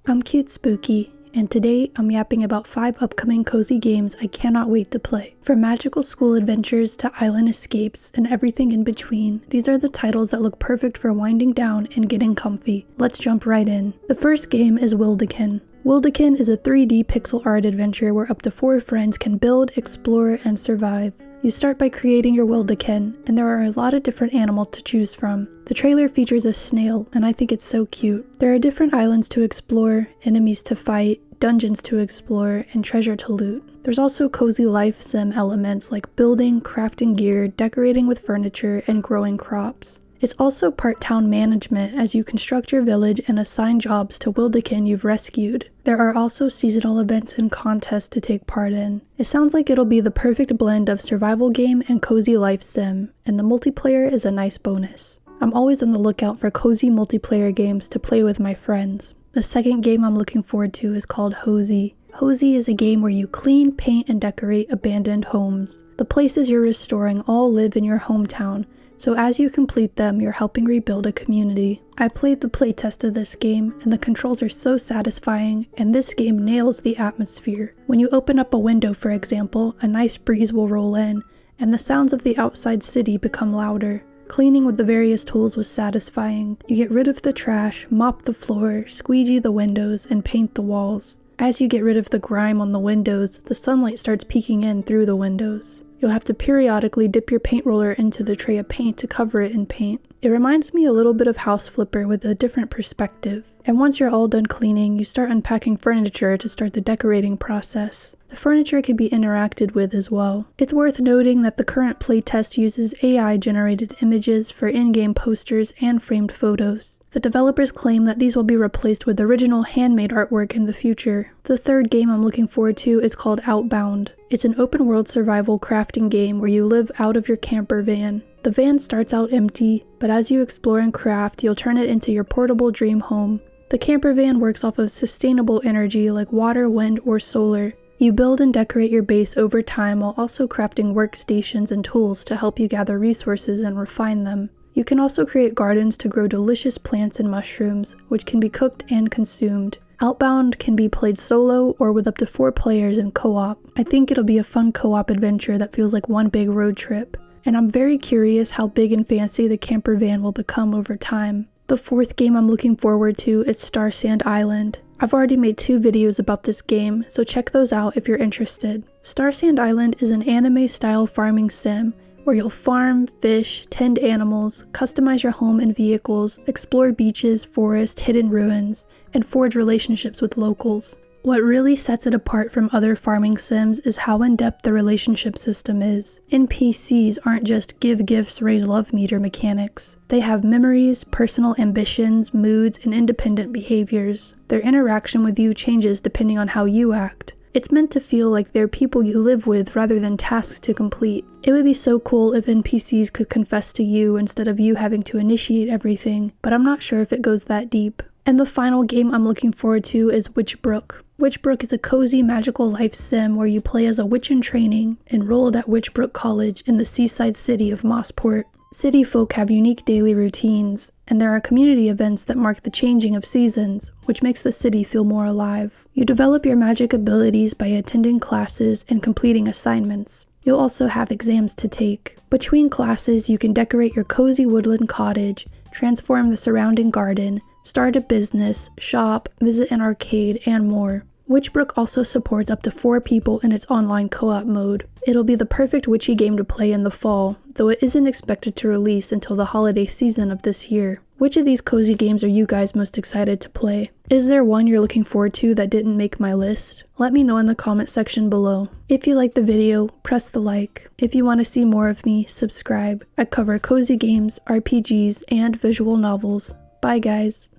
I'm Cute Spooky, and today I'm yapping about 5 upcoming cozy games I cannot wait to play. From magical school adventures to island escapes and everything in between, these are the titles that look perfect for winding down and getting comfy. Let's jump right in. The first game is Wildekin. Wildekin is a 3D pixel art adventure where up to 4 friends can build, explore, and survive. You start by creating your Wildekin, and there are a lot of different animals to choose from. The trailer features a snail, and I think it's so cute. There are different islands to explore, enemies to fight, dungeons to explore, and treasure to loot. There's also cozy life sim elements like building, crafting gear, decorating with furniture, and growing crops. It's also part town management as you construct your village and assign jobs to Wildekin you've rescued. There are also seasonal events and contests to take part in. It sounds like it'll be the perfect blend of survival game and cozy life sim, and the multiplayer is a nice bonus. I'm always on the lookout for cozy multiplayer games to play with my friends. The second game I'm looking forward to is called Hosey. Hosey is a game where you clean, paint, and decorate abandoned homes. The places you're restoring all live in your hometown, so as you complete them, you're helping rebuild a community. I played the playtest of this game, and the controls are so satisfying, and this game nails the atmosphere. When you open up a window, for example, a nice breeze will roll in, and the sounds of the outside city become louder. Cleaning with the various tools was satisfying. You get rid of the trash, mop the floor, squeegee the windows, and paint the walls. As you get rid of the grime on the windows, the sunlight starts peeking in through the windows. You'll have to periodically dip your paint roller into the tray of paint to cover it in paint. It reminds me a little bit of House Flipper with a different perspective. And once you're all done cleaning, you start unpacking furniture to start the decorating process. The furniture can be interacted with as well. It's worth noting that the current playtest uses AI-generated images for in-game posters and framed photos. The developers claim that these will be replaced with original handmade artwork in the future. The third game I'm looking forward to is called Outbound. It's an open-world survival crafting game where you live out of your camper van. The van starts out empty, but as you explore and craft, you'll turn it into your portable dream home. The camper van works off of sustainable energy like water, wind, or solar. You build and decorate your base over time while also crafting workstations and tools to help you gather resources and refine them. You can also create gardens to grow delicious plants and mushrooms, which can be cooked and consumed. Outbound can be played solo or with up to 4 players in co-op. I think it'll be a fun co-op adventure that feels like one big road trip. And I'm very curious how big and fancy the camper van will become over time. The fourth game I'm looking forward to is Star Sand Island. I've already made 2 videos about this game, so check those out if you're interested. Star Sand Island is an anime-style farming sim where you'll farm, fish, tend animals, customize your home and vehicles, explore beaches, forests, hidden ruins, and forge relationships with locals. What really sets it apart from other farming sims is how in-depth the relationship system is. NPCs aren't just give gifts, raise love meter mechanics. They have memories, personal ambitions, moods, and independent behaviors. Their interaction with you changes depending on how you act. It's meant to feel like they're people you live with rather than tasks to complete. It would be so cool if NPCs could confess to you instead of you having to initiate everything, but I'm not sure if it goes that deep. And the final game I'm looking forward to is Witchbrook. Witchbrook is a cozy magical life sim where you play as a witch in training, enrolled at Witchbrook College in the seaside city of Mossport. City folk have unique daily routines, and there are community events that mark the changing of seasons, which makes the city feel more alive. You develop your magic abilities by attending classes and completing assignments. You'll also have exams to take. Between classes, you can decorate your cozy woodland cottage, transform the surrounding garden, start a business, shop, visit an arcade, and more. Witchbrook also supports up to 4 people in its online co-op mode. It'll be the perfect witchy game to play in the fall, though it isn't expected to release until the holiday season of this year. Which of these cozy games are you guys most excited to play? Is there one you're looking forward to that didn't make my list? Let me know in the comment section below. If you liked the video, press the like. If you want to see more of me, subscribe. I cover cozy games, RPGs, and visual novels. Bye guys.